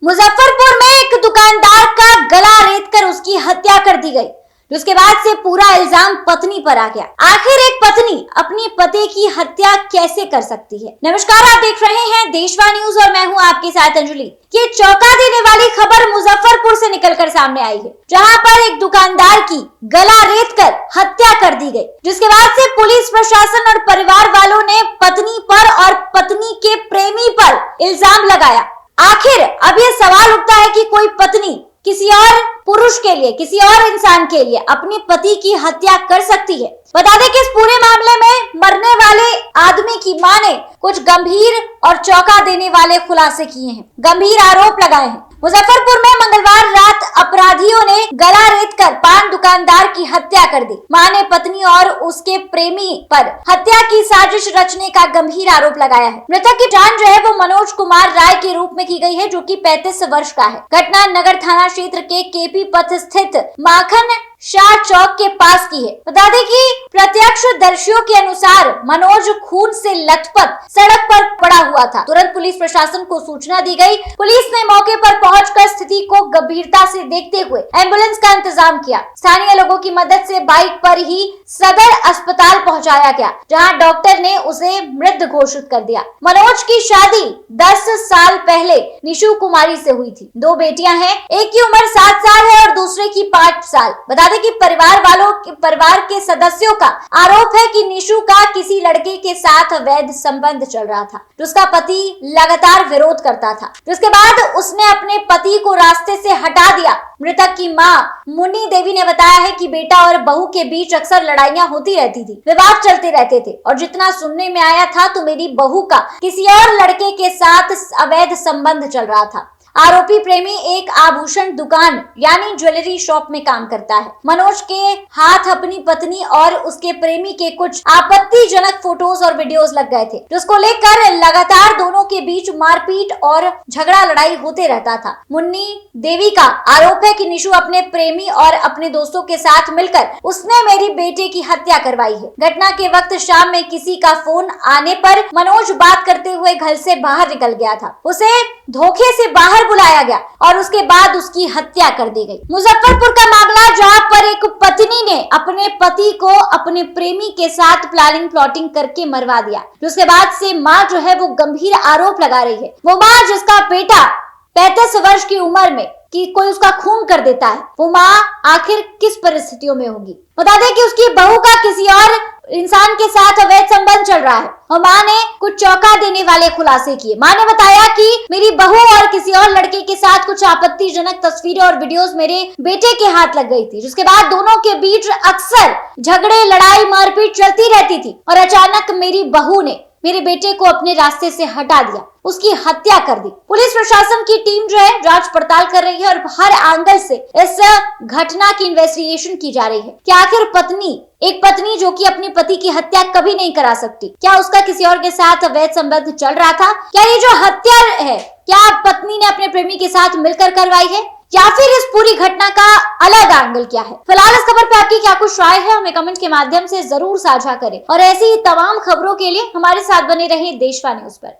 मुजफ्फरपुर में एक दुकानदार का गला रेतकर उसकी हत्या कर दी गई। उसके बाद से पूरा इल्जाम पत्नी पर आ गया। आखिर एक पत्नी अपने पति की हत्या कैसे कर सकती है? नमस्कार, आप देख रहे हैं देशवा न्यूज और मैं हूं आपके साथ अंजलि। ये चौंका देने वाली खबर मुजफ्फरपुर से निकलकर सामने आई है, जहां पर एक दुकानदार की गला रेतकर हत्या कर दी गई, जिसके बाद से पुलिस प्रशासन और परिवार वालों ने पत्नी पर और पत्नी के प्रेमी पर इल्जाम लगाया। आखिर अब ये सवाल उठता है कि कोई पत्नी किसी और पुरुष के लिए, किसी और इंसान के लिए अपने पति की हत्या कर सकती है? बता दें कि इस पूरे मामले में मरने वाले आदमी की मां ने कुछ गंभीर और चौंका देने वाले खुलासे किए हैं, गंभीर आरोप लगाए हैं। मुजफ्फरपुर में मंगलवार रात अपराधियों ने गला रेतकर पान दुकानदार की हत्या कर दी। मां ने पत्नी और उसके प्रेमी पर हत्या की साजिश रचने का गंभीर आरोप लगाया है। मृतक की जान जो है वो मनोज कुमार राय के रूप में की गई है, जो कि 35 वर्ष का है। घटना नगर थाना क्षेत्र के केपी पथ स्थित माखन शाह चौक के पास की है। बता दें कि प्रत्यक्षदर्शियों के अनुसार मनोज खून से लथपथ सड़क पर पड़ा हुआ था। तुरंत पुलिस प्रशासन को सूचना दी गई। पुलिस ने मौके पर पहुंचकर स्थिति को गंभीरता से देखते हुए एम्बुलेंस का इंतजाम किया। स्थानीय लोगों की मदद से बाइक पर ही सदर अस्पताल पहुंचाया गया, जहां डॉक्टर ने उसे मृत घोषित कर दिया। मनोज की शादी 10 साल पहले निशु कुमारी से हुई थी। 2 बेटियां हैं, एक की उम्र 7 साल है और दूसरे की 5 साल। बता दें कि परिवार के सदस्यों का आरोप है कि निशु का किसी लड़के के साथ अवैध संबंध चल रहा था, जिसका पति लगातार विरोध करता था। जिसके बाद उसने अपने पति को रास्ते से हटा दिया। मृतक की मां मुन्नी देवी ने बताया है कि बेटा और बहू के बीच अक्सर लड़ाइयां होती रहती थी, विवाद चलते रहते थे और जितना सुनने में आया था तो मेरी बहू का किसी और लड़के के साथ अवैध संबंध चल रहा था। आरोपी प्रेमी एक आभूषण दुकान यानी ज्वेलरी शॉप में काम करता है। मनोज के हाथ अपनी पत्नी और उसके प्रेमी के कुछ आपत्तिजनक फोटोज और वीडियोस लग गए थे, जिसको लेकर लगातार दोनों के बीच मारपीट और झगड़ा लड़ाई होते रहता था। मुन्नी देवी का आरोप है कि निशु अपने प्रेमी और अपने दोस्तों के साथ मिलकर उसने मेरी बेटे की हत्या करवाई है। घटना के वक्त शाम में किसी का फोन आने पर मनोज बात करते हुए घर से बाहर निकल गया था। उसे धोखे से बाहर बुलाया गया और उसके बाद उसकी हत्या कर दी गई। मुजफ्फरपुर का मामला, जहां पर एक पत्नी ने अपने पति को अपने प्रेमी के साथ प्लानिंग प्लॉटिंग करके मरवा दिया। उसके बाद से मां जो है वो गंभीर आरोप लगा रही है। वो मां जिसका बेटा 35 वर्ष की उम्र में कि कोई उसका खून कर देता है, वो मां आखिर किस परिस्थितियों में होगी? बता दें कि उसकी बहू का किसी और इंसान के साथ अवैध संबंध चल रहा है और मां ने कुछ चौंका देने वाले खुलासे किए। मां ने बताया कि मेरी बहू और किसी और लड़के के साथ कुछ आपत्तिजनक तस्वीरें और वीडियोस मेरे बेटे के हाथ लग गई थी, जिसके बाद दोनों के बीच अक्सर झगड़े, लड़ाई, मारपीट चलती रहती थी और अचानक मेरी बहू ने मेरे बेटे को अपने रास्ते से हटा दिया, उसकी हत्या कर दी। पुलिस प्रशासन की टीम जो है जांच पड़ताल कर रही है और हर एंगल से इस घटना की इन्वेस्टिगेशन की जा रही है कि आखिर एक पत्नी जो कि अपने पति की हत्या कभी नहीं करा सकती, क्या उसका किसी और के साथ अवैध संबंध चल रहा था? क्या ये जो हत्या है, क्या पत्नी ने अपने प्रेमी के साथ मिलकर करवाई है या फिर इस पूरी घटना का अलग एंगल क्या है? फिलहाल इस खबर पे आपकी क्या कुछ राय है, हमें कमेंट के माध्यम से जरूर साझा करें और ऐसी ही तमाम खबरों के लिए हमारे साथ बने रहें देशवा न्यूज पर।